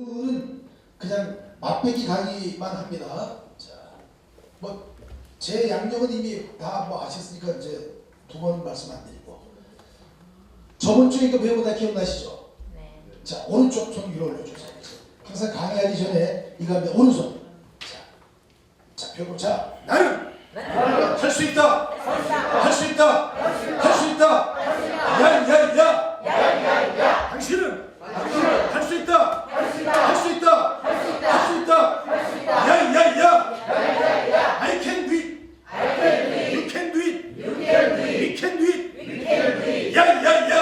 오늘은 그냥 맛배기 가기만 합니다. 자, 뭐 제 양력은 이미 다 뭐 아셨으니까 이제 두 번 말씀 안 드리고, 저번 주에 이거 배운 거 다 기억나시죠? 네. 자, 오른쪽 손 위로 올려주세요. 항상 강의하기 전에 이거 하면 오른손. 자, 펴고, 자, 나는 할 수 있다. 할 수 있다. 할 수 있다. 야야야. 당신은 할 수 있다. 할 수 있다. 할 수 있다. 야야야. I can do it. You can do it. We can do it. 야야야.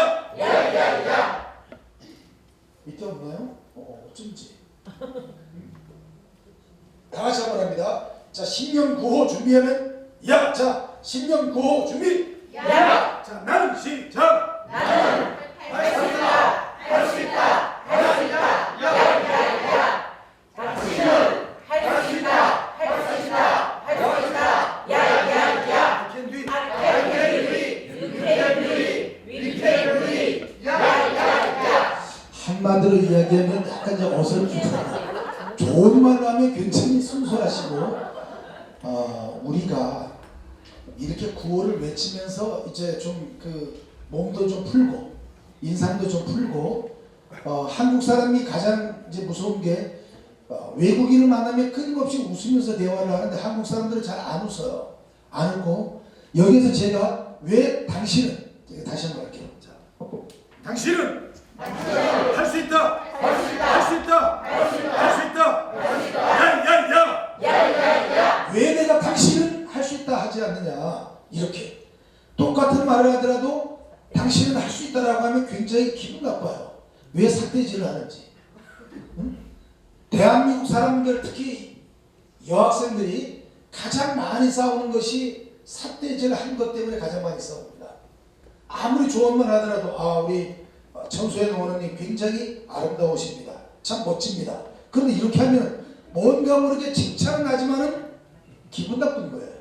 밑에 없나요? 어쩐지. 다 같이 한번 합니다. 자, 신년 구호 준비하면 야. 자, 신년 구호 준비. 야. 자, 나는 시작. 나는 할 수 있다. 할 수 있다. 할 수 있다. 야야야. 당신은 할 수 있다. 할 수 있다. 할 수 있다. 야야야. I can do it. I can do it. You can do it. We can do it. 야야야. 한마디로 이야기하면 약간 이제 어설프다. 좋은 말로 하면 굉장히 순수하시고, 우리가 이렇게 구호를 외치면서 이제 좀 그 몸도 좀 풀고 인상도 좀 풀고, 한국 사람이 가장 이제 무서운 게 외국인을 만나면 끊임없이 웃으면서 대화를 하는데 한국 사람들은 잘 안 웃어요. 안 웃고, 여기서 제가 왜 당신은, 다시 한번 할게요. 자, 당신은 할 수 있다. 할 수 있다. 할 수 있다. 야야야. 왜 내가 당신은 할 수 있다 하지 않느냐. 이렇게 똑같은 말을 하더라도 당신은 할 수 있다라고 하면 굉장히 기분 나빠요. 왜 삿대질을 하는지. 응? 대한민국 사람들, 특히 여학생들이 가장 많이 싸우는 것이 삿대질 한 것 때문에 가장 많이 싸웁니다. 아무리 좋은 말 하더라도 우리 청소년 어머님 굉장히 아름다우십니다. 참 멋집니다. 그런데 이렇게 하면 뭔가 모르게 칭찬은 하지만은 기분 나쁜 거예요.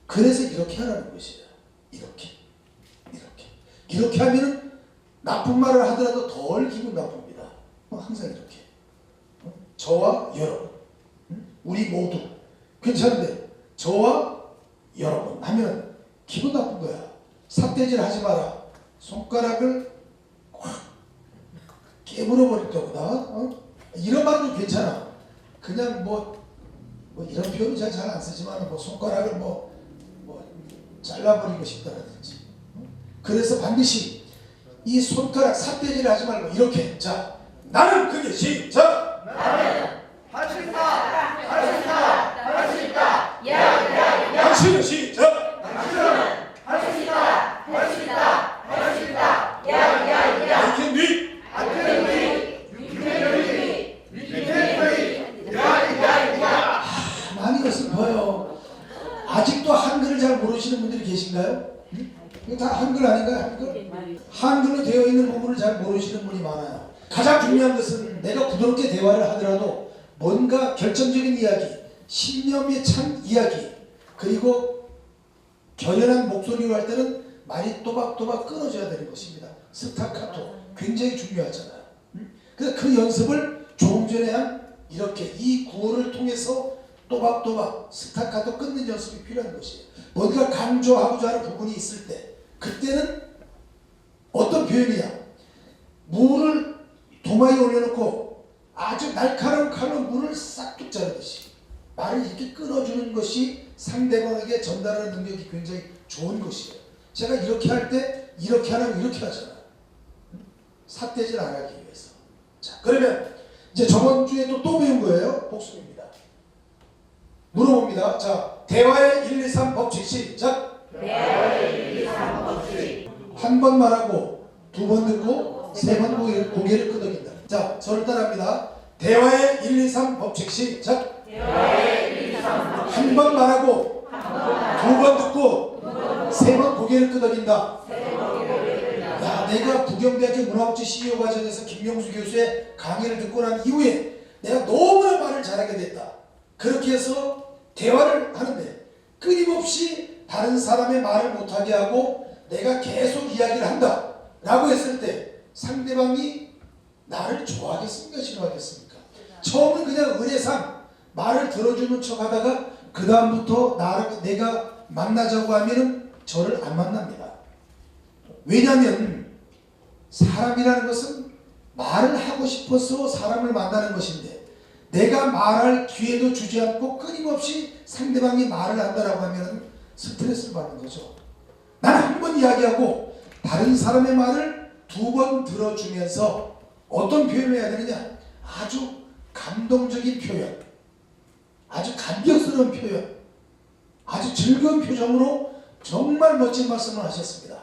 그래서 이렇게 하라는 것이에요. 이렇게 하면은 나쁜 말을 하더라도 덜 기분 나쁩니다. 항상 이렇게. 저와 여러분, 우리 모두 괜찮은데 저와 여러분 하면 기분 나쁜 거야. 삿대질 하지 마라. 손가락을 확 깨물어 버릴 거구나. 이런 말도 괜찮아. 그냥 뭐 이런 표현이 잘 안 쓰지만 뭐 손가락을 뭐 잘라버리고 싶다라든지. 그래서 반드시 이 손가락 삿대질 하지 말고 이렇게. 자, 나는 그게 시작. 나는 할 수 있다. 할 수 있다. 할 수 있다. 야야야. 당신은 시작. 당신은 할 수 있다. 할 수 있다. 할 수 있다. 야야야. I can do it. I can do it. You can do it. We can do it. 야야야. 많이 슬퍼요. 아직도 한글을 잘 모르시는 분들이 계신가요? 이거 다 한글 아닌가요? 한글로 되어 있는 부분을 잘 모르시는 분이 많아요. 가장 중요한 것은 내가 부드럽게 대화를 하더라도 뭔가 결정적인 이야기, 신념에 찬 이야기, 그리고 결연한 목소리로 할 때는 말이 또박또박 끊어져야 되는 것입니다. 스타카토 굉장히 중요하잖아요. 그래서 그 연습을 조금 전에 한 이렇게 이 구호를 통해서 또박또박 스타카토 끊는 연습이 필요한 것이에요. 뭔가 강조하고자 하는 부분이 있을 때 그때는 어떤 표현이야? 물을 도마에 올려놓고 아주 날카로운 칼로 물을 싹둑 자르듯이 말을 이렇게 끊어주는 것이 상대방에게 전달하는 능력이 굉장히 좋은 것이에요. 제가 이렇게 할 때 이렇게 안 하고 이렇게 하잖아요. 삿대질 안 하기 위해서. 자, 그러면 이제 저번 주에도 또 배운 거예요. 복습입니다. 물어봅니다. 자, 대화의 1, 2, 3 법칙 시작. 대화의 1, 2, 3 법칙. 한 번 말하고 두 번 듣고 세 번 고개를 끄덕인다. 자, 저를 따라합니다. 대화의 1, 2, 3 법칙 시작. 대화의 1, 2, 3 법칙. 한 번 말하고 두 번 듣고 세 번 고개를 끄덕인다. 야, 내가 부경대학교 문화업체 CEO 과정에서 김명수 교수의 강의를 듣고 난 이후에 내가 너무나 말을 잘하게 됐다. 그렇게 해서 대화를 하는데 끊임없이 다른 사람의 말을 못하게 하고 내가 계속 이야기를 한다 라고 했을 때 상대방이 나를 좋아하겠습니까? 싫어하겠습니까? 처음은 그냥 은혜상 말을 들어주는 척 하다가 그 다음부터 내가 만나자고 하면은 저를 안 만납니다. 왜냐하면 사람이라는 것은 말을 하고 싶어서 사람을 만나는 것인데 내가 말할 기회도 주지 않고 끊임없이 상대방이 말을 한다라고 하면 스트레스를 받는 거죠. 나는 한 번 이야기하고 다른 사람의 말을 2번 들어주면서 어떤 표현을 해야 되느냐? 아주 감동적인 표현, 아주 감격스러운 표현, 아주 즐거운 표정으로 정말 멋진 말씀을 하셨습니다.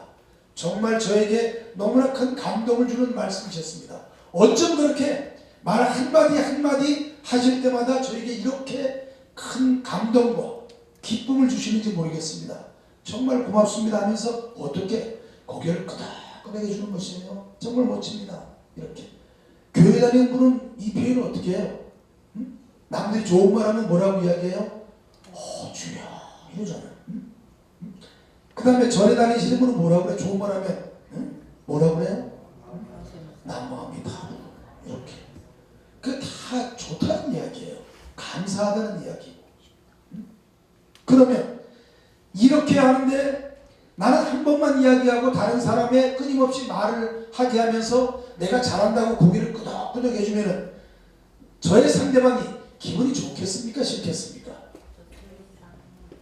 정말 저에게 너무나 큰 감동을 주는 말씀이셨습니다. 어쩜 그렇게 말 한마디 한마디 하실 때마다 저에게 이렇게 큰 감동과 기쁨을 주시는지 모르겠습니다. 정말 고맙습니다 하면서 어떻게 고개를 끄덕끄덕 해주는 것이에요. 정말 멋집니다. 이렇게 교회 다니는 분은 이 표현을 어떻게 해요? 남들이 좋은 말 하면 뭐라고 이야기해요? 주여 이러잖아요. 그 다음에 절에 다니시는 분은 뭐라고 그래? 좋은 말 하면 뭐라고 그래요? 난무합니다. 이렇게 그 다 좋다는 이야기예요. 감사하다는 이야기고. 그러면 이렇게 하는데 나는 한 번만 이야기하고 다른 사람의 끊임없이 말을 하게 하면서 내가 잘한다고 고개를 끄덕끄덕 해주면은 저의 상대방이 기분이 좋겠습니까? 싫겠습니까?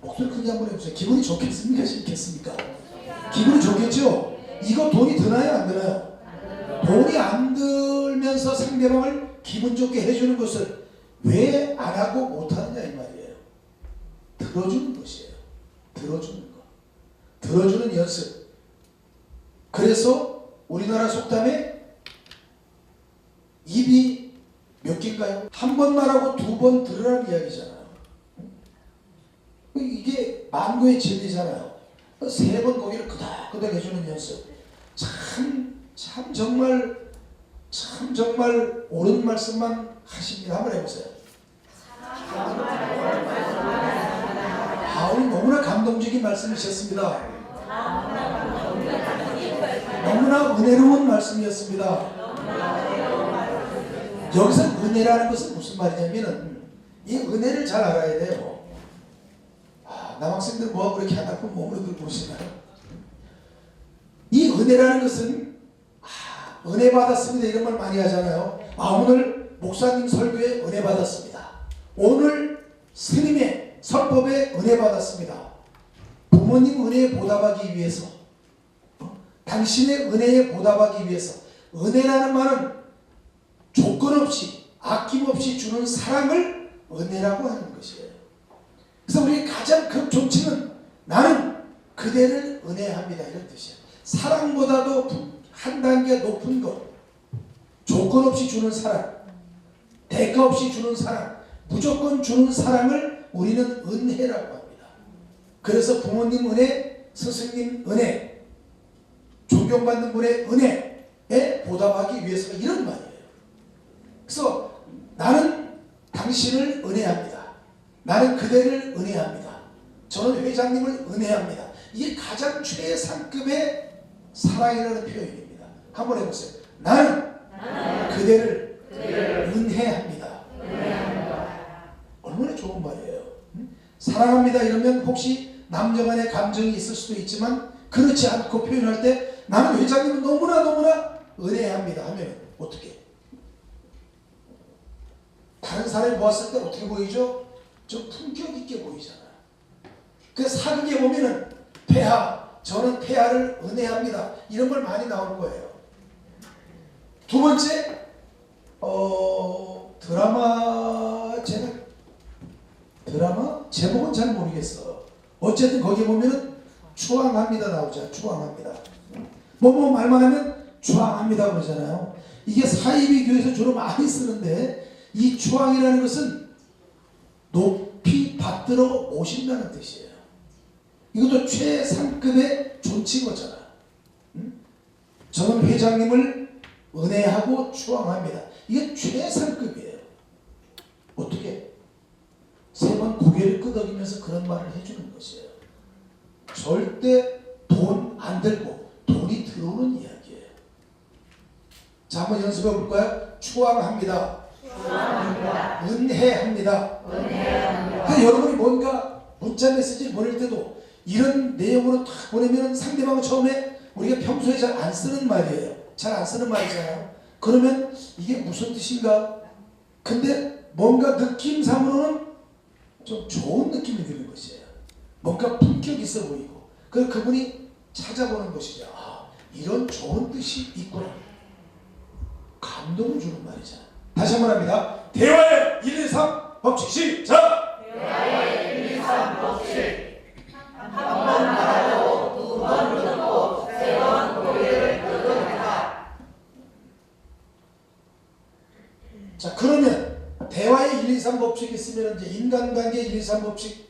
목소리 크게 한번 해보세요. 기분이 좋겠습니까? 싫겠습니까? 기분이 좋겠죠? 이거 돈이 드나요? 안 드나요? 돈이 안 들면서 상대방을 기분 좋게 해주는 것을 왜 안 하고 못하느냐 이 말이에요. 들어주는 것이에요. 들어주는 것. 들어주는 연습. 그래서 우리나라 속담에 입이 몇 개인가요? 한 번 말하고 2번 들으라는 이야기잖아요. 이게 만고의 진리잖아요. 3번 고개를 끄덕끄덕 해주는 연습. 참 정말 옳은 말씀만 하십니다. 한번 해보세요. 오늘 너무나 감동적인 말씀이셨습니다. 너무나 은혜로운 말씀이었습니다. 여기서 은혜라는 것은 무슨 말이냐면은 이 은혜를 잘 알아야 돼요. 남학생들 뭐하고 그렇게 안 아픈 몸으로 그렇게 보시나요? 이 은혜라는 것은 은혜 받았습니다 이런 말 많이 하잖아요. 오늘 목사님 설교에 은혜 받았습니다. 오늘 스님의 설법에 은혜 받았습니다. 부모님 은혜에 보답하기 위해서, 당신의 은혜에 보답하기 위해서. 은혜라는 말은 조건 없이 아낌없이 주는 사랑을 은혜라고 하는 것이에요. 그래서 우리 가장 큰 존칭은 나는 그대를 은혜합니다 이런 뜻이에요. 사랑보다도 한 단계 높은 것, 조건 없이 주는 사랑, 대가 없이 주는 사랑, 무조건 주는 사랑을 우리는 은혜라고 합니다. 그래서 부모님 은혜, 스승님 은혜, 존경받는 분의 은혜에 보답하기 위해서 이런 말이에요. 그래서 나는 당신을 은혜합니다. 나는 그대를 은혜합니다. 저는 회장님을 은혜합니다. 이게 가장 최상급의 사랑이라는 표현입니다. 한번 해보세요. 나는 그대를 은혜합니다. 얼마나 좋은 말이에요. 사랑합니다 이러면 혹시 남녀간의 감정이 있을 수도 있지만 그렇지 않고 표현할 때 나는 회장님은 너무나 은혜합니다 하면 어떻게? 다른 사람이 보았을 때 어떻게 보이죠? 좀 품격 있게 보이잖아요. 그 사극에 보면은 폐하, 저는 폐하를 은혜합니다 이런 걸 많이 나올 거예요. 두 번째 드라마 제목은 잘 모르겠어. 어쨌든 거기에 보면은 추앙합니다 나오죠. 추앙합니다. 뭐 말만 하면 추앙합니다 그러잖아요. 이게 사이비 교회에서 주로 많이 쓰는데 이 추앙이라는 것은 높이 받들어 모신다는 뜻이에요. 이것도 최상급의 존칭어잖아. 저는 회장님을 은혜하고 추앙합니다. 이게 최상급이에요. 어떻게? 3번 고개를 끄덕이면서 그런 말을 해주는 것이에요. 절대 돈 안 들고 돈이 들어오는 이야기예요. 자, 한번 연습해 볼까요? 추앙합니다. 추앙합니다. 은혜합니다. 은혜합니다. 그래서 여러분이 뭔가 문자 메시지 보낼 때도 이런 내용으로 탁 보내면 상대방은 처음에 우리가 평소에 잘 안 쓰는 말이에요. 잘 안 쓰는 말이잖아요. 그러면 이게 무슨 뜻인가? 근데 뭔가 느낌상으로는 좀 좋은 느낌이 드는 것이에요. 뭔가 품격 있어 보이고. 그래서 그분이 찾아보는 것이죠. 아, 이런 좋은 뜻이 있구나. 감동을 주는 말이잖아요. 다시 한번 합니다. 대화의 1, 2, 3 법칙 시작! 대화의 1, 2, 3 법칙. 한 번 말하고 두 번 듣고 세 번 고개를 끄덕이다. 자, 그러면 대화의 1, 2, 3 법칙이 있으면 이제 인간관계 1, 2, 3 법칙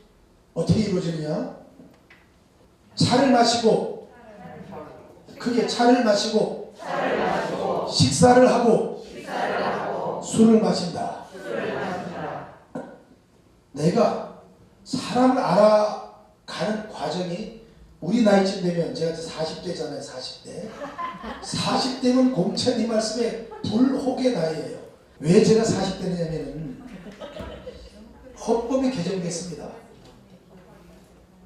어떻게 이루어지느냐? 차를 마시고 크게 차를 마시고 식사를 하고 술을 마신다. 내가 사람을 알아가는 과정이 우리 나이쯤 되면 제가 이제 40대잖아요. 40대. 40대면 공찬님 말씀에 불혹의 나이예요. 왜 제가 40대냐면은 헌법이 개정됐습니다.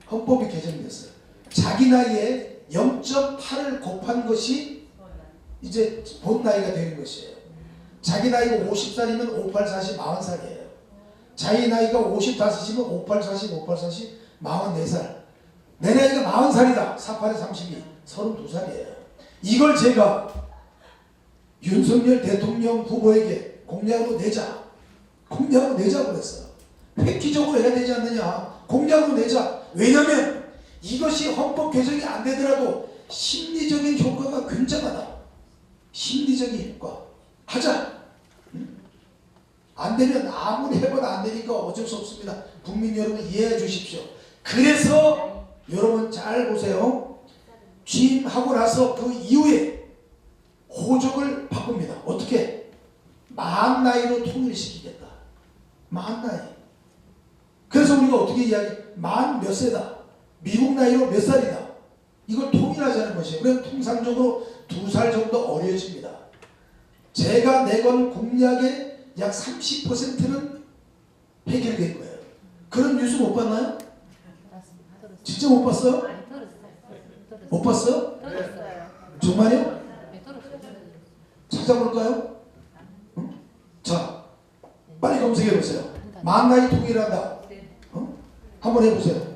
헌법이 개정됐어요. 자기 나이에 0.8을 곱한 것이 이제 본 나이가 되는 것이에요. 자기 나이가 50살이면 58, 40, 40살이에요. 자기 나이가 55이면 58, 40, 58, 40, 44살. 내 나이가 40살이다. 48에 32, 32살이에요. 이걸 제가 윤석열 대통령 후보에게 공약으로 내자. 공약으로 내자고 그랬어요. 획기적으로 해야 되지 않느냐. 공약으로 내자. 왜냐면 이것이 헌법 개정이 안 되더라도 심리적인 효과가 굉장하다. 심리적인 효과. 하자. 안 되면 아무리 해봐도 안 되니까 어쩔 수 없습니다. 국민 여러분 이해해 주십시오. 그래서 여러분 잘 보세요. 취임하고 나서 그 이후에 호적을 바꿉니다. 어떻게? 만 나이로 통일시키겠다. 만 나이. 그래서 우리가 어떻게 이야기? 만 몇 세다. 미국 나이로 몇 살이다. 이걸 통일하자는 것이에요. 그럼 통상적으로 2살 정도 어려집니다. 제가 내건 공약의 약 30%는 해결된 거예요. 그런 뉴스 못 봤나요? 진짜 못 봤어요? 못 봤어요? 정말요? 찾아볼까요? 응? 자, 빨리 검색해 보세요. 만 나이 통일한다. 한번 해보세요.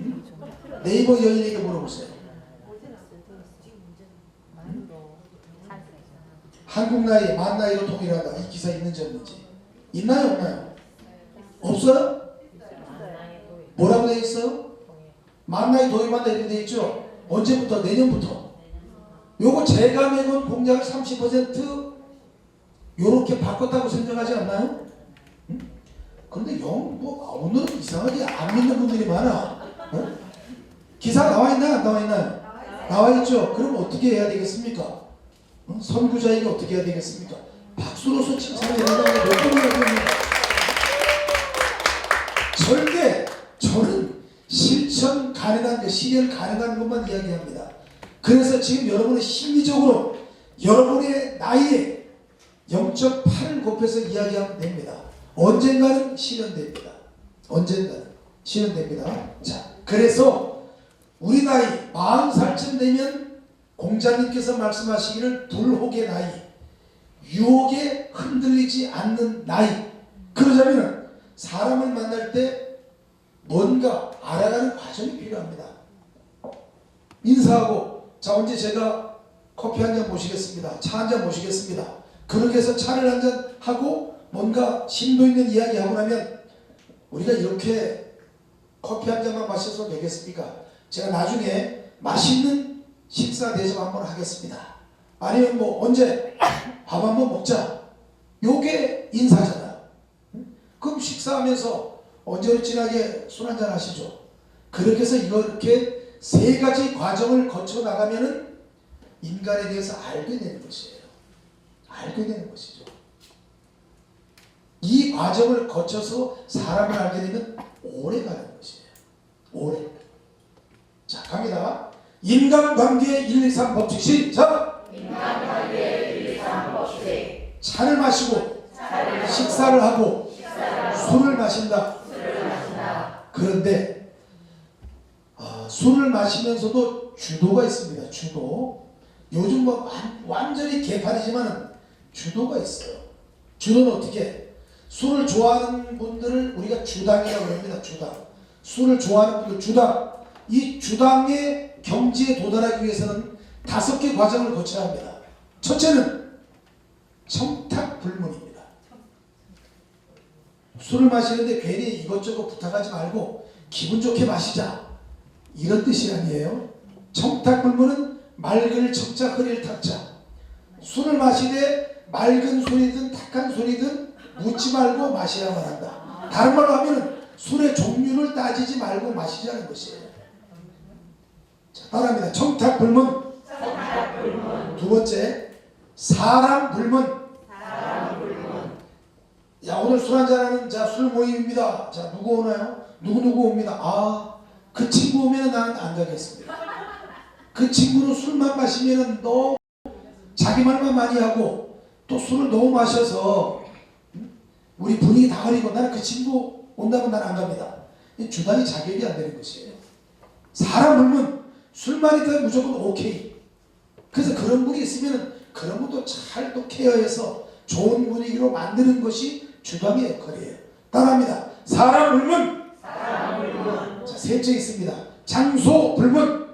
응? 네이버 여인에게 물어보세요. 한국 나이 만 나이로 통일한다. 이 기사 있는지 없는지. 있나요 없나요? 없어요? 뭐라고 되어 있어요? 만 나이 도입한다 이렇게 되어 있죠? 언제부터? 내년부터. 요거 제가 내건 공약을 30% 요렇게 바꿨다고 생각하지 않나요? 응? 그런데 오늘은 이상하게 안 믿는 분들이 많아. 어? 기사 나와 있나요? 안 나와 있나요? 나와 있죠? 그럼 어떻게 해야 되겠습니까? 선구자에게 어떻게 해야 되겠습니까? 박수로서 칭찬해야 된다고 몇 번을 얘기합니다. 절대 저는 실천 가능한 것, 실현 가능한 것만 이야기합니다. 그래서 지금 여러분의 심리적으로 여러분의 나이에 0.8을 곱해서 이야기하면 됩니다. 언젠가는 실현됩니다. 언젠가는 실현됩니다. 자, 그래서 우리 나이 40살쯤 되면 공자님께서 말씀하시기를 불혹의 나이, 유혹에 흔들리지 않는 나이. 그러자면 사람을 만날 때 뭔가 알아가는 과정이 필요합니다. 인사하고 자 언제 제가 커피 한 잔 모시겠습니다. 차 한 잔 모시겠습니다. 그렇게 해서 차를 한 잔 하고 뭔가 심도 있는 이야기 하고 나면 우리가 이렇게 커피 한 잔만 마셔서 되겠습니까? 제가 나중에 맛있는 식사 대접 한번 하겠습니다. 아니면 뭐 언제 밥 한번 먹자. 요게 인사잖아요. 그럼 식사하면서 언제 진하게 술 한잔 하시죠. 그렇게 해서 이렇게 세 가지 과정을 거쳐 나가면은 인간에 대해서 알게 되는 것이에요. 알게 되는 것이죠. 이 과정을 거쳐서 사람을 알게 되면 오래 가는 것이에요. 오래. 자, 갑니다. 인간관계 1, 2, 3 법칙 시작. 인간관계 1, 2, 3 법칙. 차를 마시고 식사를 하고 술을 마신다. 그런데 술을 마시면서도 주도가 있습니다. 주도. 요즘 뭐 완전히 개판이지만 주도가 있어요. 주도는 어떻게? 술을 좋아하는 분들을 우리가 주당이라고 합니다. 주당. 술을 좋아하는 분들 주당. 이 주당의 경지에 도달하기 위해서는 5개 과정을 거쳐야 합니다. 첫째는 청탁불문입니다. 술을 마시는데 괜히 이것저것 부탁하지 말고 기분 좋게 마시자, 이런 뜻이 아니에요. 청탁불문은 맑을 청자 흐릴 탁자. 술을 마시되 맑은 술이든 탁한 술이든 묻지 말고 마셔야만 한다. 다른 말로 하면 술의 종류를 따지지 말고 마시자는 것이에요. 자, 따라합니다. 청탁불문. 두 번째, 사람불문. 야, 오늘 술 한잔하는 술 모임입니다. 자, 누구 오나요? 누구 옵니다. 그 친구 오면 나는 안 가겠습니다. 그 친구는 술만 마시면 너무 자기 말만 많이 하고 또 술을 너무 마셔서 우리 분위기 다 흐리고 나는 그 친구 온다면 나는 안 갑니다. 주단이 자격이 안 되는 것이에요. 사람 물면 술만 있다면 무조건 오케이. 그래서 그런 분이 있으면 그런 분도 잘 또 케어해서 좋은 분위기로 만드는 것이 주당의 역할이에요. 따라합니다. 사람 물면. 자, 셋째 있습니다. 장소 불문.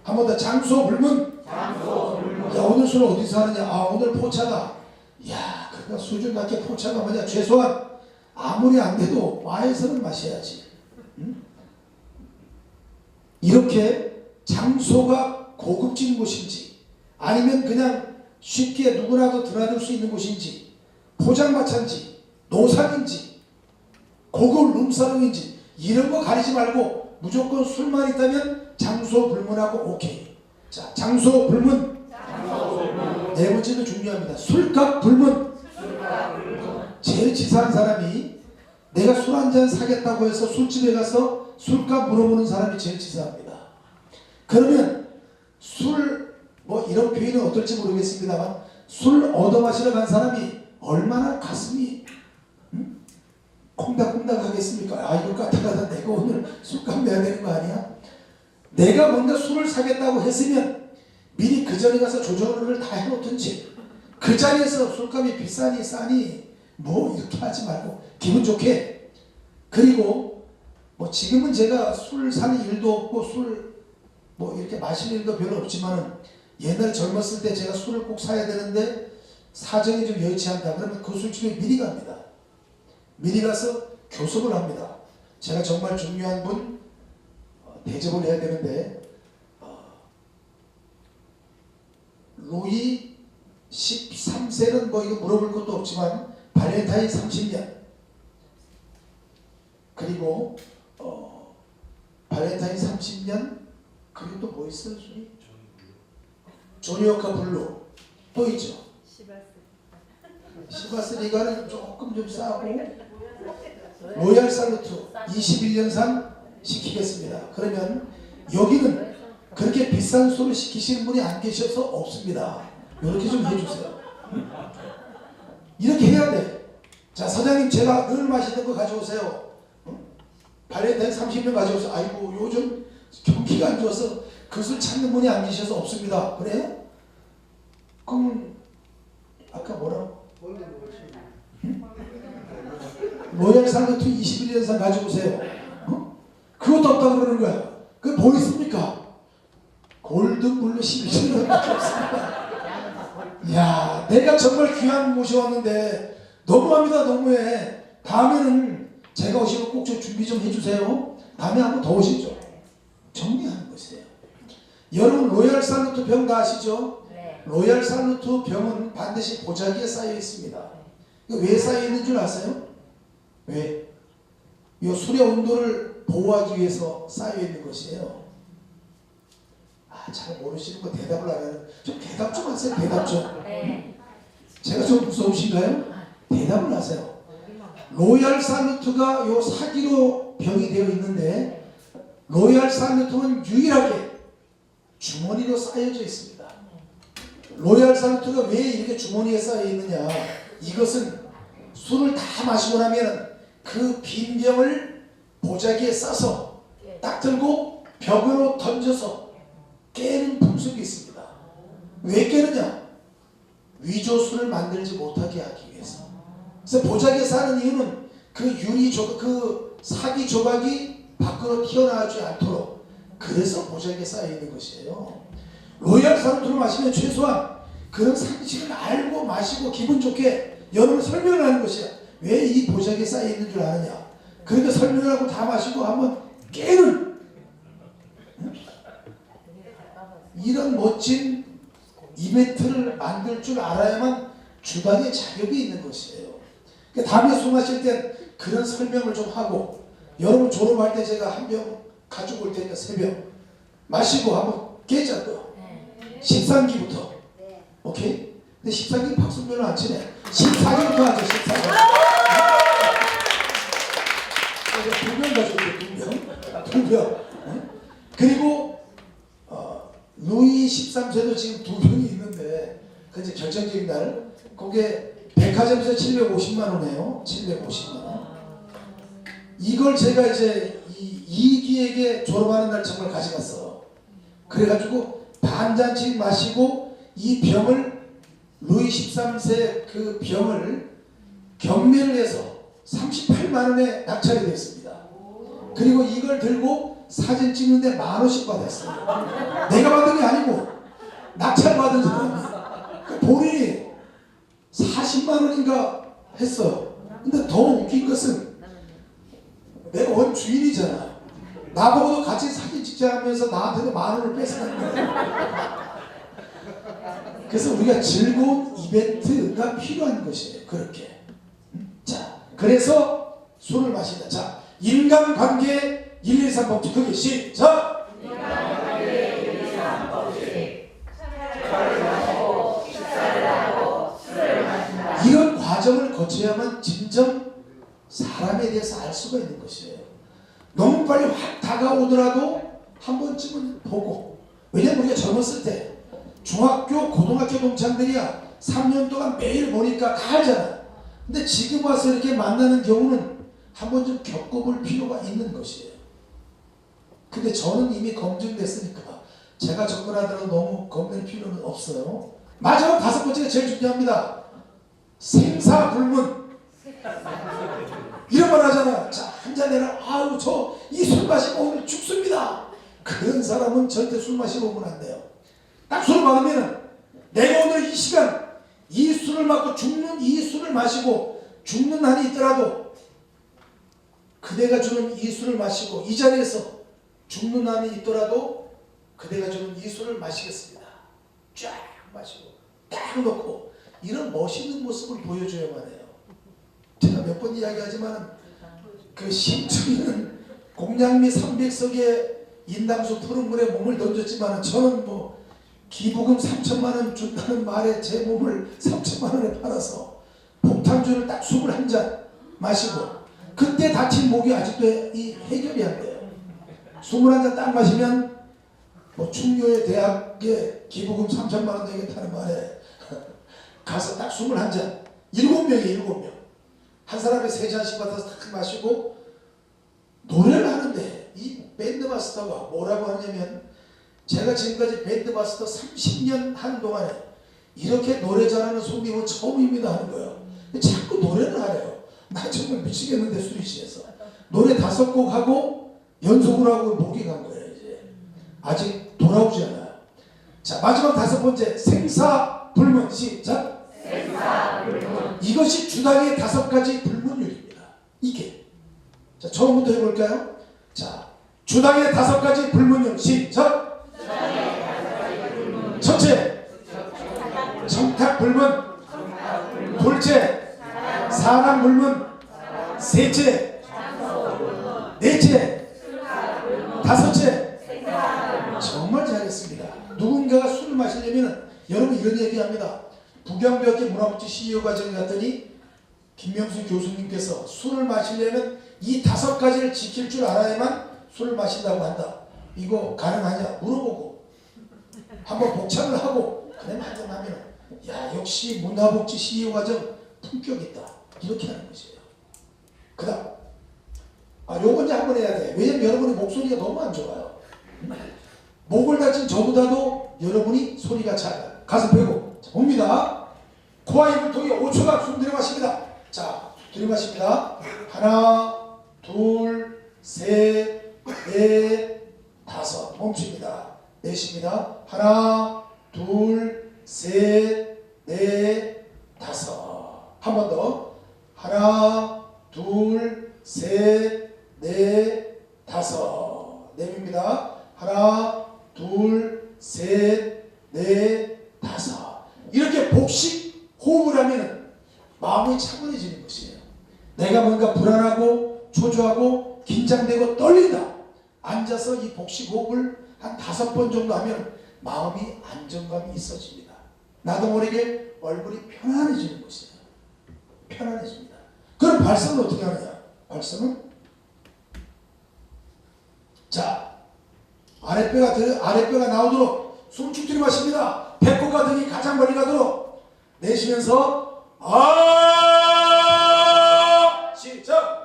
한 번 더. 장소 불문. 야, 오늘 술 어디서 하느냐? 오늘 포차다. 야, 그러니까 수준 낮게 포차가 뭐냐? 최소한 아무리 안 돼도 바에서는 마셔야지. 응? 이렇게 장소가 고급진 곳인지 아니면 그냥 쉽게 누구나도 드나들 수 있는 곳인지, 포장마차인지 노상인지 고급 룸사롱인지 이런 거 가리지 말고 무조건 술만 있다면 장소 불문하고 오케이. 자, 장소 불문. 네 번째도 중요합니다. 술값 불문. 제일 치사한 사람이 내가 술 한잔 사겠다고 해서 술집에 가서 술값 물어보는 사람이 제일 치사합니다. 그러면 술 뭐 이런 표현은 어떨지 모르겠습니다만 술 얻어 마시러 간 사람이 얼마나 가슴이 콩닥콩닥 하겠습니까? 이거 까다가다 내가 오늘 술값 내야 되는 거 아니야? 내가 뭔가 술을 사겠다고 했으면 미리 그 전에 가서 조정을 다 해놓든지, 그 자리에서 술값이 비싸니 싸니 뭐 이렇게 하지 말고 기분 좋게. 그리고 뭐 지금은 제가 술 사는 일도 없고 술 뭐 이렇게 마시는 일도 별로 없지만 옛날에 젊었을 때 제가 술을 꼭 사야 되는데 사정이 좀 여의치 않다 그러면 그 술집에 미리 갑니다. 미리 가서 교섭을 합니다. 제가 정말 중요한 분 대접을 해야 되는데 루이 13세는 뭐 이거 물어볼 것도 없지만 발렌타인 30년 그리고 발렌타인 30년 그리고 또 뭐 있어요? 조니워커 블루 또 있죠. 시바스리가는 조금 좀 싸고 로얄 살루트 21년산 시키겠습니다. 그러면 여기는 그렇게 비싼 술을 시키시는 분이 안 계셔서 없습니다. 이렇게 좀 해주세요. 이렇게 해야 돼. 자, 사장님 제가 늘 마시던 거 가져오세요. 발렌타인 30년 가져오세요. 아이고 요즘 경기가 안 좋아서 그 술 찾는 분이 안 계셔서 없습니다. 그래요? 그럼 아까 뭐라고? 로얄 살루트 21년산 가져오세요. 그것도 없다고 그러는 거야. 그게 뭐 있습니까? 골든블루 11년밖에 없습니다. 야, 내가 정말 귀한 모셔왔는데 너무합니다. 너무해. 다음에는 제가 오시면 꼭 좀 준비 좀 해주세요. 다음에 한번 더 오시죠. 정리하는 것이에요. 여러분 로얄 살루트 병 다 아시죠? 네. 로얄 살루트 병은 반드시 보자기에 쌓여 있습니다. 왜 쌓여 있는 줄 아세요? 왜? 이 술의 온도를 보호하기 위해서 쌓여 있는 것이에요. 잘 모르시는 거 대답을 안 하는. 좀 대답 좀 하세요. 대답 좀. 네. 제가 좀 무서우신가요? 대답을 하세요. 로얄 살루트가 요 사기로 병이 되어 있는데 로얄 살루트는 유일하게 주머니로 쌓여져 있습니다. 로얄 살루트가 왜 이렇게 주머니에 쌓여 있느냐? 이것은 술을 다 마시고 나면 그 빈 병을 보자기에 싸서 딱 들고 벽으로 던져서 깨는 풍습이 있습니다. 왜 깨느냐? 위조술을 만들지 못하게 하기 위해서. 그래서 보자기에 싸는 이유는 그 유리 조각, 그 사기 조각이 밖으로 튀어나오지 않도록, 그래서 보자기에 쌓여 있는 것이에요. 로얄 살루트를 마시면 최소한 그런 상식을 알고 마시고 기분 좋게 여러분 설명을 하는 것이야. 왜 이 보자기에 쌓여 있는 줄 아느냐? 그러니까 설명을 하고 다 마시고 한번 깨는, 응? 이런 멋진 이벤트를 만들 줄 알아야만 주방에 자격이 있는 것이에요. 그러니까 다음에 술 마실 땐 그런 설명을 좀 하고, 여러분 졸업할 때 제가 한 병 가지고 올 테니까 3병 마시고 한번 깨자고요. 13기부터. 오케이? 근데 13기 박수 별로 안 치네. 14기부터 하죠. 14기. 2병 가져올게요. 2병. 그리고 루이 13세도 지금 2병이 있는데, 그 이제 결정적인 날, 그게 백화점에서 750만 원이에요. 750만 원. 이걸 제가 이제 이기에게 졸업하는 날 정말 가져갔어. 그래가지고 반잔씩 마시고 이 병을, 루이 13세 그 병을 경매를 해서 38만 원에 낙찰이 됐습니다. 그리고 이걸 들고 사진 찍는데 10,000원씩 받았어요. 내가 받은 게 아니고 낙찰 받은 사람이. 본인이 40만 원인가 했어요. 근데 더 웃긴 것은 내가 원 주인이잖아. 나보고도 같이 사진 찍자 하면서 나한테도 10,000원을 뺏어간 거야. 그래서 우리가 즐거운 이벤트가 필요한 것이에요. 그렇게. 자, 그래서 술을 마신다. 자, 인간관계 1, 2, 3 법칙. 그게 시작! 인간관계 1, 2, 3 법칙. 차를 마시고 식사를 하고 술을 마신다. 이런 과정을 거쳐야만 진정 사람에 대해서 알 수가 있는 것이에요. 너무 빨리 확 다가오더라도 한 번쯤은 보고. 왜냐면 우리가 젊었을 때 중학교, 고등학교 동창들이야 3년 동안 매일 보니까 다 알잖아. 근데 지금 와서 이렇게 만나는 경우는 한 번쯤 겪어볼 필요가 있는 것이에요. 근데 저는 이미 검증됐으니까 제가 접근하더라도 너무 겁낼 필요는 없어요. 마지막 5번째가 제일 중요합니다. 생사불문. 이런 말 하잖아. 자, 한잔 해라. 아유, 저 이 술 마시고 오늘 죽습니다. 그런 사람은 절대 술 마시고 오면 안 돼요. 딱 술을 받으면은 내가 오늘 이 시간 이 술을 맞고 죽는, 이 술을 마시고 죽는 한이 있더라도 그대가 주는 이 술을 마시고 이 자리에서 죽는 한이 있더라도 그대가 주는 이 술을 마시겠습니다. 쫙 마시고 딱 놓고 이런 멋있는 모습을 보여줘야만 해요. 제가 몇 번 이야기하지만 그 심청이는 공양미 300석의 인당수 푸른 물에 몸을 던졌지만 저는 뭐 기부금 3,000만 원 준다는 말에 제 몸을 3,000만 원에 팔아서 폭탄주를 딱 21잔 마시고 그때 다친 목이 아직도 이 해결이 안 돼요. 21잔 딱 마시면 뭐 충교의 대학에 기부금 3,000만 원 되겠다는 말에 가서 딱 21잔 7명이 7명 한 사람에 3잔씩 받아서 딱 마시고 노래를 하는데 이 밴드 마스터가 뭐라고 하냐면 제가 지금까지 밴드 마스터 30년 하는 동안에 이렇게 노래 잘하는 손님은 처음입니다 하는 거예요. 자꾸 노래를 하래요. 나 정말 미치겠는데 술이 취해서 노래 5곡 하고 연속으로 하고 목이 간 거예요. 이제 아직 돌아오지 않아요. 자, 마지막 5번째 생사불문. 시작. 생사불문. 이것이 주당의 5가지 불문율입니다. 이게 자, 처음부터 해볼까요? 자, 주당의 5가지 불문율. 시작. 첫째, 청탁불문. 둘째, 사랑불문. 셋째, 넷째, 다섯째. 정말 잘했습니다. 누군가가 술을 마시려면 여러분 이런 얘기합니다. 부경대학교 문화복지 CEO 과정에 갔더니 김명수 교수님께서 술을 마시려면 이 5가지를 지킬 줄 알아야만 술을 마신다고 한다. 이거 가능하냐 물어보고 한번 복창을 하고 그래 만족하면 야 역시 문화복지 CEO 과정 품격 있다 이렇게 하는 것이에요. 그 다음 요건 이제 한번 해야 돼. 왜냐면 여러분의 목소리가 너무 안 좋아요. 목을 다친 저보다도 여러분이 소리가 작아요. 가슴 펴고 자, 봅니다. 코와 입을 통해 5초간 숨 들이마십니다. 자 들이마십니다. 하나 둘 셋 넷 다섯 멈춥니다. 내쉽니다. 하나 둘 셋 넷 다섯 한 번 더. 하나 둘 셋 넷 다섯 내밉니다. 하나 둘 셋 넷 다섯 이렇게 복식 호흡을 하면 마음이 차분해지는 것이에요. 내가 뭔가 불안하고 초조하고 긴장되고 떨린다. 앉아서 이 복식 호흡을 한 5번 정도 하면 마음이 안정감이 있어집니다. 나도 모르게 얼굴이 편안해지는 것이에요. 편안해집니다. 그럼 발성은 어떻게 하느냐? 발성은 자 아랫배가 나오도록 숨쭉 들이마십니다. 배꼽과 등이 가장 멀리 가도록 내쉬면서 시작.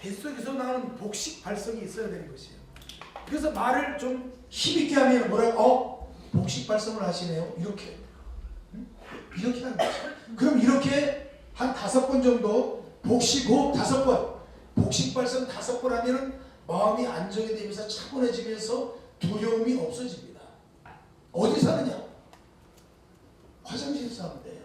뱃속에서 나오는 복식 발성이 있어야 되는 것이에요. 그래서 말을 좀 힘있게 하면 뭐라고? 복식 발성을 하시네요. 이렇게 이렇게 하는 거죠. 그럼 이렇게 한 5번 정도 복식 호흡 5번 복식 발성 5번 하면은 마음이 안정이 되면서 차분해지면서 두려움이 없어집니다. 어디서 하느냐? 화장실에서 하면 돼요.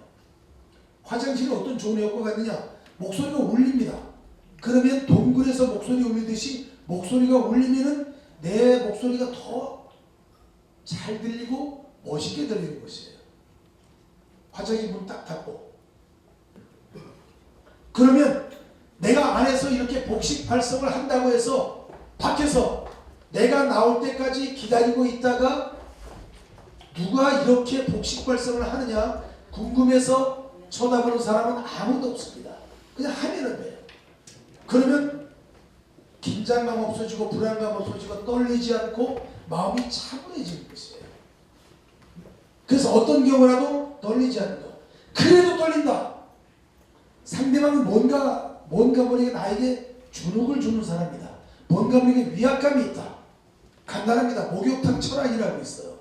화장실에 어떤 좋은 효과가 있느냐? 목소리가 울립니다. 그러면 동굴에서 목소리 울리듯이 목소리가 울리면은 내 목소리가 더 잘 들리고 멋있게 들리는 것이에요. 화장실 문 딱 닫고 그러면 내가 안에서 이렇게 복식 발성을 한다고 해서 밖에서 내가 나올 때까지 기다리고 있다가 누가 이렇게 복식 발성을 하느냐 궁금해서 쳐다보는 사람은 아무도 없습니다. 그냥 하면은 돼요. 그러면 긴장감 없어지고 불안감 없어지고 떨리지 않고 마음이 차분해지는 것이에요. 그래서 어떤 경우라도 떨리지 않는 것. 그래도 떨린다. 상대방은 뭔가 모르게 나에게 주눅을 주는 사람이다. 뭔가 모르게 위압감이 있다. 간단합니다. 목욕탕 철학이라고 있어요.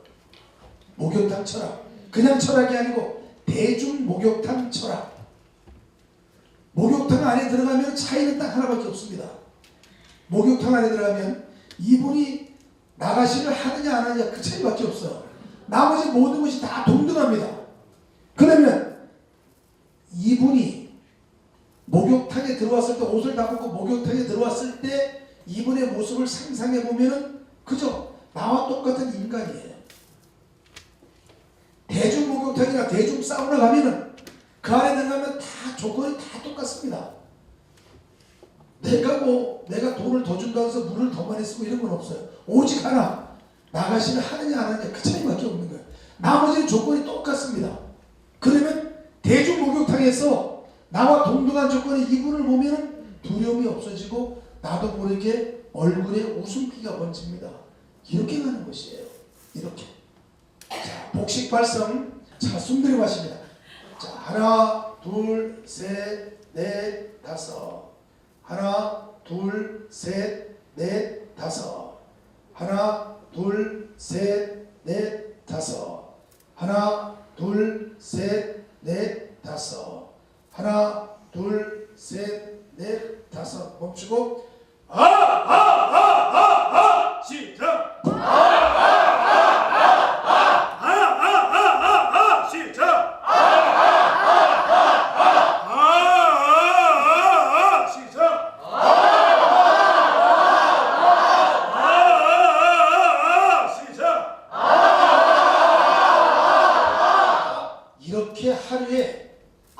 목욕탕 철학. 그냥 철학이 아니고 대중 목욕탕 철학. 목욕탕 안에 들어가면 차이는 딱 하나밖에 없습니다. 목욕탕 안에 들어가면 이분이 나가시를 하느냐 안 하느냐 그 차이밖에 없어요. 나머지 모든 것이 다 동등합니다. 그러면 이분이 목욕탕에 들어왔을 때 옷을 다 벗고 목욕탕에 들어왔을 때 이분의 모습을 상상해 보면은 그저 나와 똑같은 인간이에요. 대중 목욕탕이나 대중 사우나 가면은 그 안에 들어가면 다 조건이 다 똑같습니다. 내가 돈을 더 준다고 해서 물을 더 많이 쓰고 이런 건 없어요. 오직 하나 나가시는 하느냐 안 하느냐 그 차이밖에 없는 거예요. 나머지는 조건이 똑같습니다. 그러면 대중 목욕탕에서 나와 동등한 조건의 이분을 보면 두려움이 없어지고 나도 모르게 얼굴에 웃음기가 번집니다. 이렇게 가는 것이에요. 이렇게. 자, 복식 발성. 자, 숨 들이마십니다. 자, 하나, 둘, 셋, 넷, 다섯. 하나, 둘, 셋, 넷, 다섯. 하나, 둘, 셋, 넷, 다섯. 하나, 둘, 셋, 넷, 다섯. 하나, 둘, 셋, 넷, 다섯. 멈추고 시작. 시작.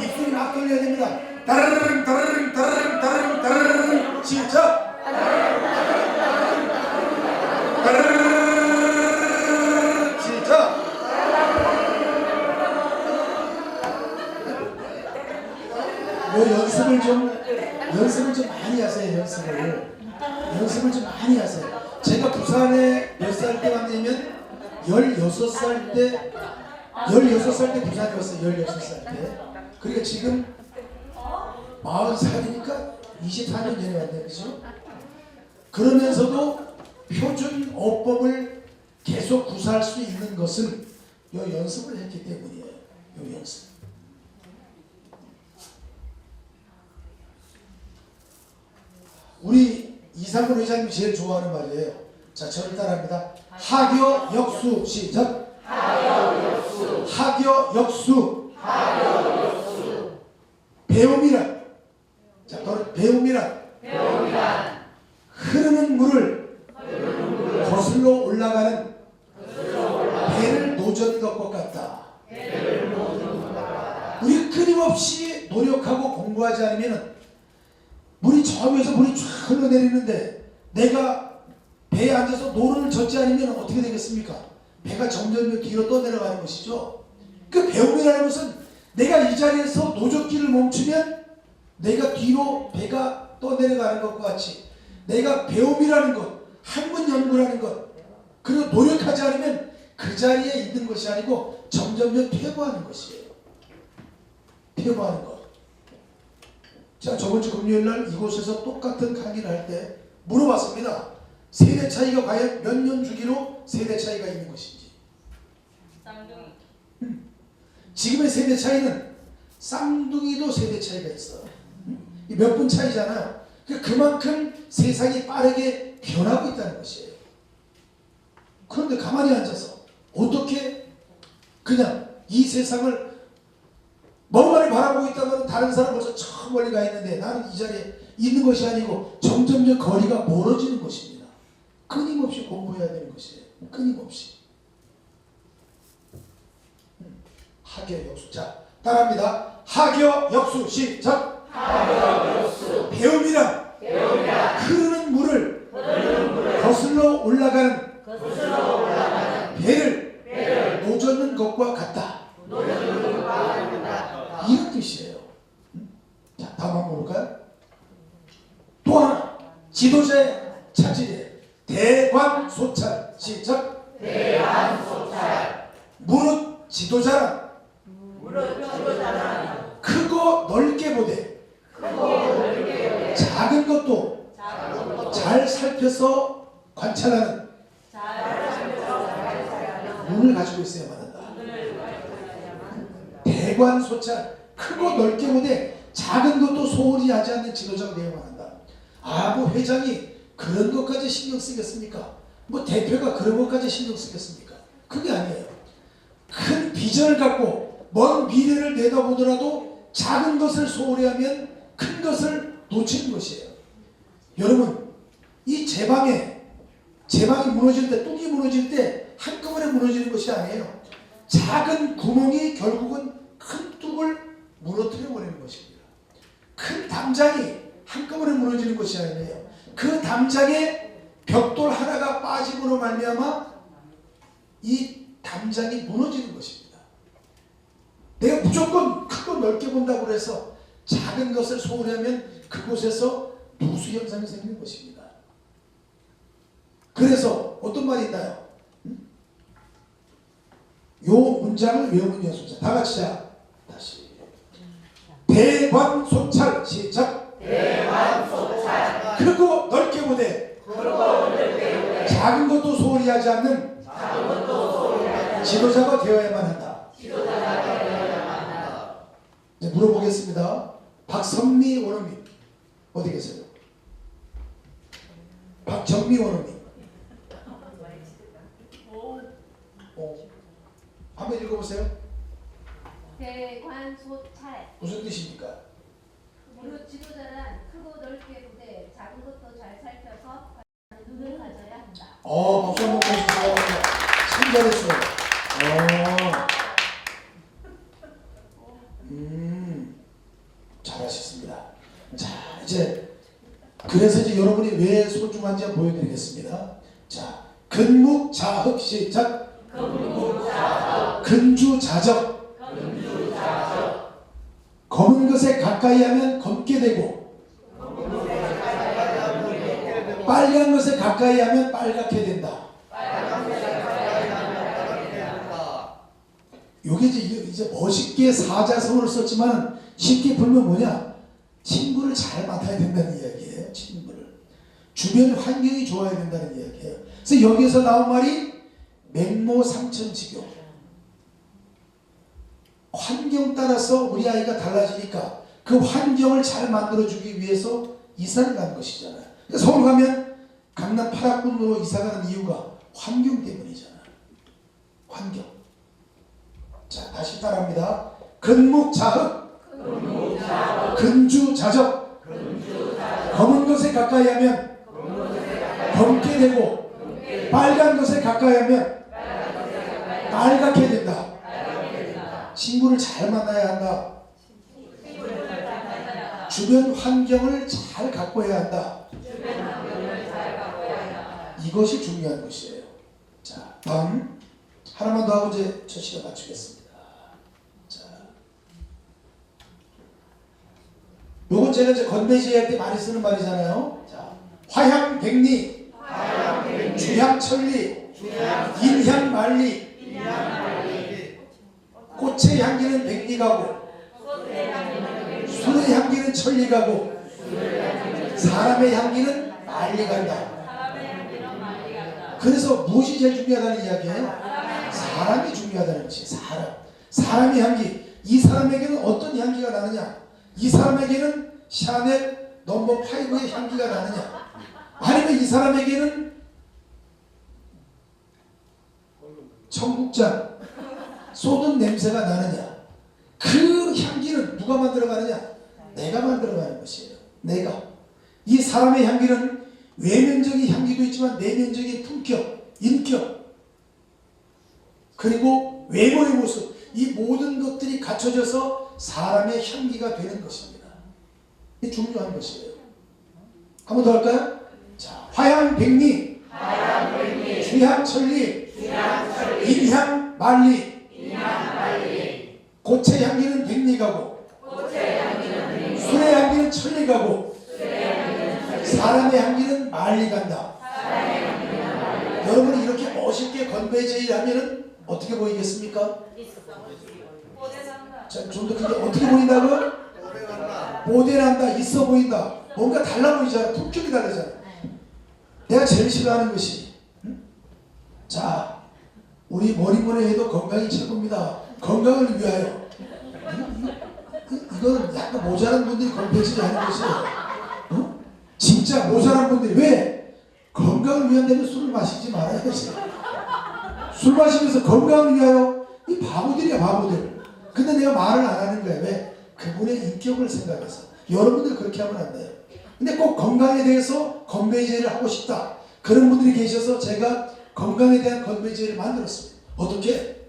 입술이 막 떨려야 됩니다. 따르릉 따르릉 따르릉 따르릉 따르릉. 시작. 따르릉. 시작. 요 연습을 좀 많이 하세요. 연습을 좀 많이 하세요. 제가 부산에 몇 살 때 왔냐면 16살 때 부산에 왔어요. 16살 때. 그러니까 지금 40살이니까 24년 전에 왔네요. 그죠? 그러면서도 표준 어법을 계속 구사할 수 있는 것은 요 연습을 했기 때문이에요. 요 연습. 우리 이상훈 회장님이 제일 좋아하는 말이에요. 자, 저를 따라합니다. 하교 역수. 시작. 하교 역수. 배움이란. 자, 배움이란 흐르는 물을 거슬러 올라가는 배를 노젓는 것과 같다. 우리 끊임없이 노력하고 공부하지 않으면 물이 저 위에서 물이 쫙 흘러내리는데 내가 배에 앉아서 노를 젓지 않으면 어떻게 되겠습니까? 배가 점점 뒤로 떠내려가는 것이죠. 그 배움이라는 것은 내가 이 자리에서 노젓기를 멈추면 내가 뒤로 배가 떠내려가는 것과 같이 내가 배움이라는 것, 학문 연구라는 것, 그리고 노력하지 않으면 그 자리에 있는 것이 아니고 점점 퇴보하는 것이에요. 퇴보하는 것. 자, 저번 주 금요일날 이곳에서 똑같은 강의를 할 때 물어봤습니다. 세대 차이가 과연 몇 년 주기로 세대 차이가 있는 것인지. 쌍둥이. 지금의 세대 차이는 쌍둥이도 세대 차이가 있어. 몇 분 차이잖아요. 그만큼 세상이 빠르게 변하고 있다는 것이에요. 그런데 가만히 앉아서 어떻게 그냥 이 세상을 먼 바라보고 있다가는 다른 사람 벌써 저 멀리 가 있는데 나는 이 자리에 있는 것이 아니고 점점 거리가 멀어지는 것입니다. 끊임없이 공부해야 되는 것이에요. 끊임없이. 하교 역수. 자, 따라합니다. 하교 역수. 시작. 배움이란 흐르는 물을 거슬러 올라가는 배를 노젓는 것과 같다. 이런 뜻이에요. 자, 다음 한번 볼까요? 또 하나, 지도자의 차질이에요. 대관소찰. 시작. 무릇 지도자란 크고 넓게 보되 작은 것도 잘 살펴서 관찰하는 눈을 가지고 있어야만 한다. 대관소찰, 크고 넓게 보되 작은 것도 소홀히 하지 않는 지도자가 되어야만 한다. 뭐 회장이 그런 것까지 신경 쓰겠습니까? 뭐 대표가 그런 것까지 신경 쓰겠습니까? 그게 아니에요. 큰 비전을 갖고 먼 미래를 내다보더라도 작은 것을 소홀히 하면 큰 것을 놓치는 것이에요. 여러분, 이 제 방에 제방이 무너질 때, 뚝이 무너질 때 한꺼번에 무너지는 것이 아니에요. 작은 구멍이 결국은 큰 뚝을 무너뜨려 버리는 것입니다. 큰 담장이 한꺼번에 무너지는 것이 아니에요. 그 담장에 벽돌 하나가 빠짐으로 말미암아 이 담장이 무너지는 것입니다. 내가 무조건 크고 넓게 본다고 해서 작은 것을 소홀하면 그곳에서 누수 현상이 생기는 것입니다. 그래서 어떤 말이 있나요? 요 문장을 외우는 연습자 다 같이 다시 대관소찰 시작. 대관소찰 크고 넓게 보되 작은 것도 소홀히 하지 않는 지도자가 되어야만 한다. 이제 물어보겠습니다. 박선미 원어민 어디 계세요? 박정미 원어민 한번 읽어보세요. 대관소찰. 무슨 뜻입니까? 지도자는 크고 넓게 보되 작은 것도 잘 살펴서 눈을 가져야 한다. 박수 한번 보시죠. 참 잘했어요. 잘하셨습니다. 자, 이제 그래서 이제 여러분이 왜 소중한지 한번 보여드리겠습니다. 자, 근묵자흑 시작. 근주자적. 검은 것에 가까이 하면 검게 되고 빨간 것에 가까이 하면 빨갛게 된다. 요게 이제 멋있게 사자성어를 썼지만 쉽게 풀면 뭐냐? 친구를 잘 맡아야 된다는 이야기예요. 친구를. 주변 환경이 좋아야 된다는 이야기예요. 그래서 여기에서 나온 말이 맹모상천지교. 환경 따라서 우리 아이가 달라지니까 그 환경을 잘 만들어주기 위해서 이사를 간 것이잖아요. 서울 가면 강남 8학군으로 이사가는 이유가 환경 때문이잖아요. 환경. 자, 다시 따라합니다. 근묵자흑, 근주자적. 검은 것에 가까이 하면 검게 되고 빨간 것에 가까이 하면 빨갛게 된다. 친구를 잘 만나야 한다. 주변 환경을 잘 가꿔야 한다. 이것이 중요한 것이에요. 자, 다음 하나만 더 하고 이제 첫 시간 마치겠습니다. 자, 요건 제가 이제 건배지 할 때 많이 쓰는 말이잖아요. 자, 화향백리, 주향천리, 인향만리. 꽃의 향기는 백리 가고 술의 향기는 천리 가고 사람의 향기는 만리 간다. 그래서 무엇이 제일 중요하다는 이야기예요? 사람이 중요하다는 것이 사람의 향기. 이 사람에게는 어떤 향기가 나느냐? 이 사람에게는 샤넬 넘버 5의 향기가 나느냐? 아니면 이 사람에게는 청국장 쏟은 냄새가 나느냐? 그 향기는 누가 만들어가느냐? 내가 만들어가는 것이에요. 내가. 이 사람의 향기는 외면적인 향기도 있지만 내면적인 품격, 인격, 그리고 외모의 모습, 이 모든 것들이 갖춰져서 사람의 향기가 되는 것입니다. 이게 중요한 것이에요. 한 번 더 할까요? 자, 화향백리, 주향천리, 인향만리. 꽃의 향기는 백리 가고 술의 향기는 천리 가고 사람의 향기는 만리 간다. 여러분이 이렇게 멋있게 건배제의를 하면은 어떻게 보이겠습니까? 자, 좀 더 크게 어떻게 보인다고요? 모델한다, 있어 보인다. 뭔가 달라 보이잖아. 품격이 다르잖아. 내가 제일 싫어하는 것이 자, 우리 머리모래 해도 건강이 최고입니다. 건강을 위하여. 이건 약간 모자란 분들이 건배제를 하는 것이에요. 진짜 모자란 분들이 왜? 건강을 위한다면 술을 마시지 말아야지. 술 마시면서 건강을 위하여. 이 바보들이야, 바보들. 근데 내가 말을 안 하는 거야. 왜? 그분의 인격을 생각해서. 여러분들 그렇게 하면 안 돼요. 근데 꼭 건강에 대해서 건배제를 하고 싶다. 그런 분들이 계셔서 제가 건강에 대한 건배제를 만들었습니다. 어떻게?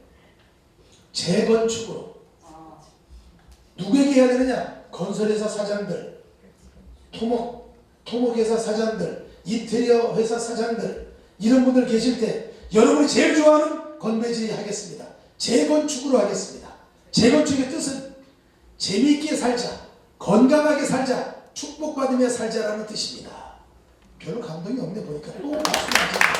재건축으로. 누구에게 해야 되느냐? 건설회사 사장들, 토목회사 사장들, 인테리어 회사 사장들, 이런 분들 계실 때 여러분이 제일 좋아하는 건배제 하겠습니다. 재건축으로 하겠습니다. 재건축의 뜻은 재미있게 살자, 건강하게 살자, 축복받으며 살자라는 뜻입니다. 별로 감동이 없네 보니까. 또 박수 맞습니다.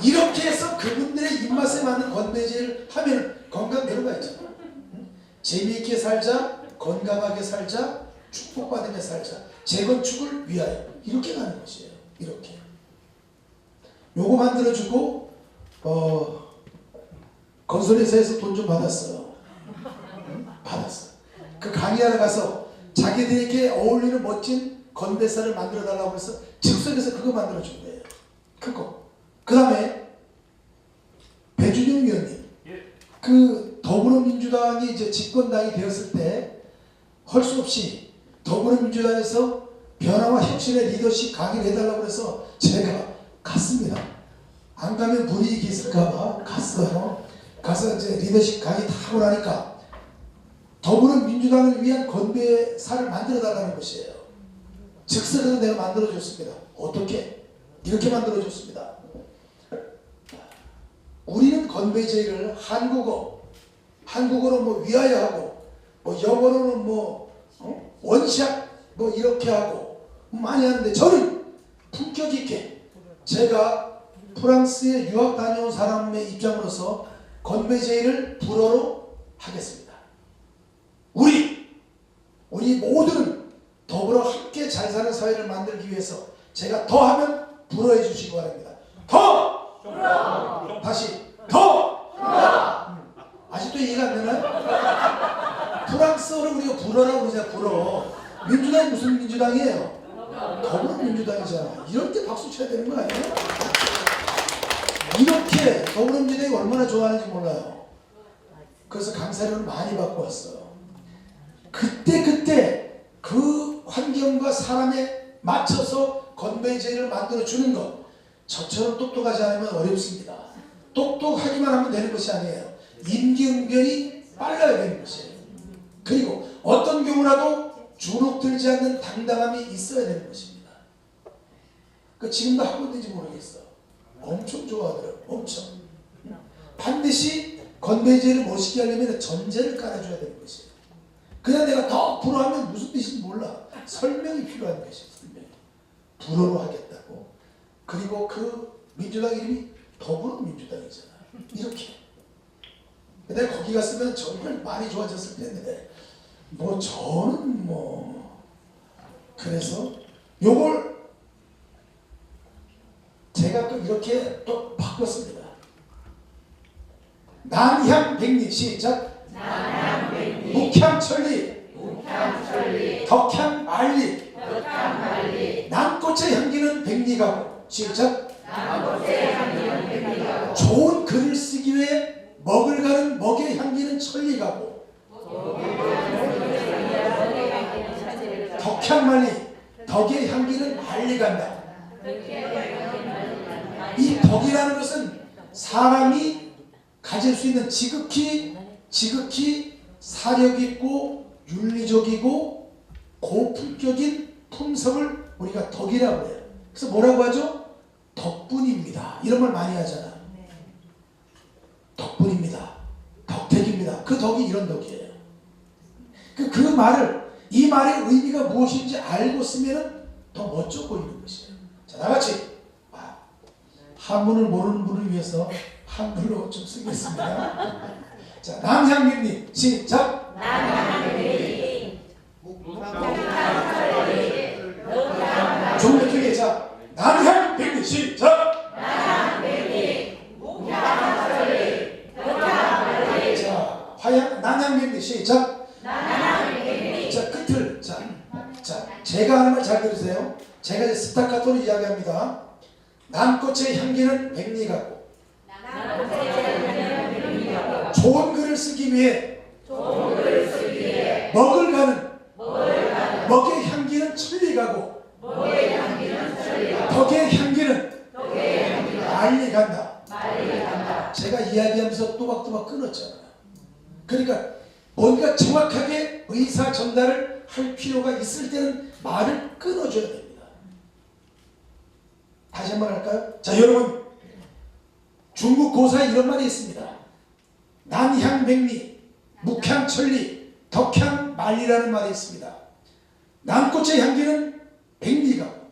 이렇게 해서 그분들의 입맛에 맞는 건배제를 하면 건강대로가 있잖아. 재미있게 살자, 건강하게 살자, 축복받으며 살자, 재건축을 위하여, 이렇게 가는 것이에요. 이렇게 요거 만들어주고 건설회사에서 돈 좀 받았어요. 받았어. 그 강의하러 가서 자기들에게 어울리는 멋진 건배사를 만들어 달라고 해서 즉석에서 그거 만들어 준 거예요. 그거. 그 다음에 배준영 위원님, 그 더불어민주당이 이제 집권당이 되었을 때 할 수 없이 더불어민주당에서 변화와 혁신의 리더십 강의를 해달라고 해서 제가 갔습니다. 안 가면 불이익이 있을까봐 갔어요. 가서 이제 리더십 강의 다 하고 나니까 더불어민주당을 위한 건배사를 만들어 달라는 것이에요. 즉석에서 내가 만들어 줬습니다. 어떻게? 이렇게 만들어 줬습니다. 우리는 건배제를 한국어로 뭐 위하여 하고, 뭐 영어로는 뭐 원샷 뭐 이렇게 하고 많이 하는데, 저는 품격 있게 제가 프랑스에 유학 다녀온 사람의 입장으로서 건배제를 불어로 하겠습니다. 우리 모두는 더불어 함께 잘 사는 사회를 만들기 위해서 제가 더 하면 불어해 주시기 바랍니다. 더! 다시 더! 아직도 이해가 안 되나요? 프랑스어를 우리가 불어라고 그러잖아. 불어. 민주당이 무슨 민주당이에요? 더불어민주당이잖아. 이럴 때 박수 쳐야 되는 거 아니에요? 이렇게 더불어민주당이 얼마나 좋아하는지 몰라요. 그래서 강사료를 많이 받고 왔어요. 그때 그 환경과 사람에 맞춰서 건배제를 만들어 주는 것, 저처럼 똑똑하지 않으면 어렵습니다. 똑똑하기만 하면 되는 것이 아니에요. 임기응변이 빨라야 되는 것이에요. 그리고 어떤 경우라도 주눅들지 않는 당당함이 있어야 되는 것입니다. 지금도 하고 있는지 모르겠어. 엄청 좋아하더라고요. 엄청. 반드시 건배제를 멋있게 하려면 전제를 깔아줘야 되는 것이에요. 그냥 내가 더 불어하면 무슨 뜻인지 몰라. 설명이 필요한 것이에요. 설명이. 불어로 하겠다고. 그리고 그 민주당 이름이 더불어민주당이잖아. 이렇게. 내가 거기 갔으면 정말 많이 좋아졌을 텐데, 뭐 저는 뭐 그래서 요걸 제가 또 이렇게 또 바꿨습니다. 남향백리 시작. 남향백리 묵향천리 덕향만리 남꽃의 향기는 백리가고 시작. 좋은 글을 쓰기 위해 먹을 가는 먹의 향기는 천리가고 덕향만리 덕의 향기는 만리 간다. 이 덕이라는 것은 사람이 가질 수 있는 지극히 사력 있고 윤리적이고 고품격인 품성을 우리가 덕이라고 해요. 그래서 뭐라고 하죠? 덕분입니다. 이런 말 많이 하잖아. 덕분입니다. 덕택입니다. 그 덕이 이런 덕이에요. 그 말을, 이 말의 의미가 무엇인지 알고 쓰면 더 멋져 보이는 것이에요. 자, 나같이 한문을 모르는 분을 위해서 한글로 좀 쓰겠습니다. 자, 남향백리 시작. 남향백리 좀 더 크게. 자, 남향백리 시작. 남향백리 자, 남향백리 시작. 남향백리 자, 끝을 자, 제가 하는 말 잘 들으세요. 제가 이제 스타카토로 이야기합니다. 남꽃의 향기는 백리 같고 좋은 글을 쓰기 위해 먹을 가는 먹의 향기는 천리 가고 덕의 향기는 빨리 간다. 제가 이야기하면서 또박또박 끊었잖아요. 그러니까 뭔가 정확하게 의사 전달을 할 필요가 있을 때는 말을 끊어줘야 됩니다. 다시 한번 할까요? 자, 여러분, 중국 고사에 이런 말이 있습니다. 남향백리, 묵향천리, 덕향만리라는 말이 있습니다. 남꽃의 향기는 백리가고,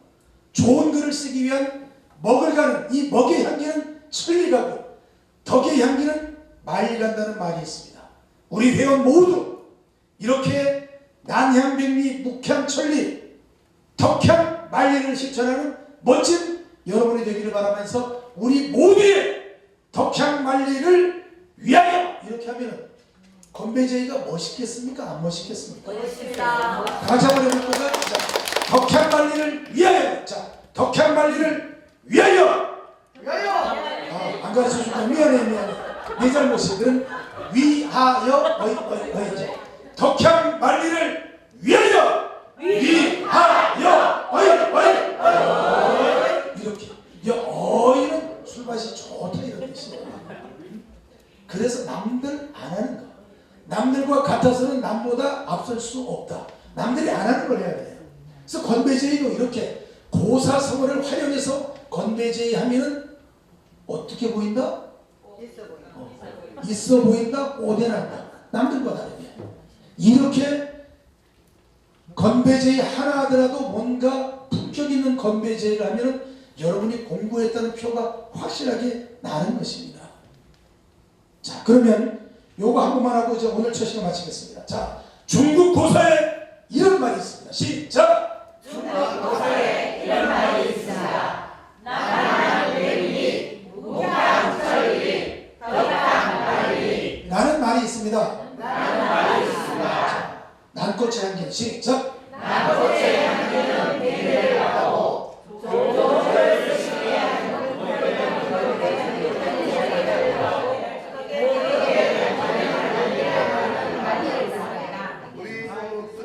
좋은 글을 쓰기 위한 먹을 가는 이 먹의 향기는 천리가고, 덕의 향기는 말리 간다는 말이 있습니다. 우리 회원 모두 이렇게 남향백리, 묵향천리, 덕향만리를 실천하는 멋진 여러분이 되기를 바라면서 우리 모두의 덕향만리를 위하여 이렇게 하면은 건배제의가 멋있겠습니까? 안 멋있겠습니까? 멋있습니다. 다시 한번 해볼까요? 자, 덕향만리를 위하여. 자, 덕향만리를 위하여. 안 가르쳐준다. 미안해. 내 잘못이든 위하여. 어이. 덕향만리를 위하여. 위하여. 어이. 이렇게. 어이는 술맛이 좋다 이런 뜻이에요. 그래서 남들 안 하는 거. 남들과 같아서는 남보다 앞설 수 없다. 남들이 안 하는 걸 해야 돼요. 그래서 건배제의도 이렇게 고사성어를 활용해서 건배제의 하면은 어떻게 보인다? 있어 보인다, 오대난다. 남들과 다르게. 이렇게 건배제의 하나 하더라도 뭔가 품격 있는 건배제의를 하면은 여러분이 공부했다는 표가 확실하게 나는 것입니다. 자, 그러면 요거 한 번만 하고 이제 오늘 첫 시간 마치겠습니다. 자, 중국 고사에 이런 말이 있습니다. 시작! 중국 고사에 이런 말이 있습니다. 남향백리, 묵향천리, 덕향만리. 라는 말이 있습니다. 라는 말이 있습니다. 난꽃의 향기 시작! 난꽃의 향기는 백리를 가고 조조를 쓰시게 하는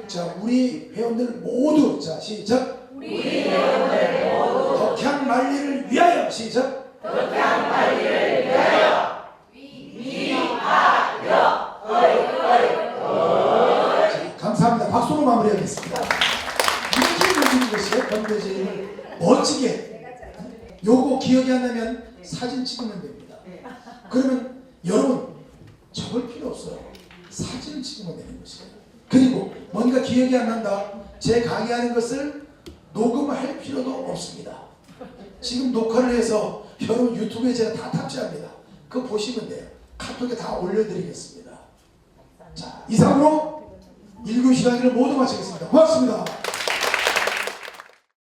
자, 우리 회원들 모두 자 시작! 우리 회원들 모두 덕향만리를 위하여 시작! 덕향만리를 위하여 자, 감사합니다. 박수로 마무리하겠습니다. 이렇게 보시는 것이 건배제의를 멋지게. 요거 기억이 안 나면 사진 찍으면 됩니다. 그러면 여러분 적을 필요 없어요. 사진을 찍으면 되는 것이에요. 그리고 뭔가 기억이 안 난다. 제 강의하는 것을 녹음할 필요도 없습니다. 지금 녹화를 해서 여러분 유튜브에 제가 다 탑재합니다. 그거 보시면 돼요. 카톡에 다 올려드리겠습니다. 자, 이상으로 1교 시간을 모두 마치겠습니다. 고맙습니다.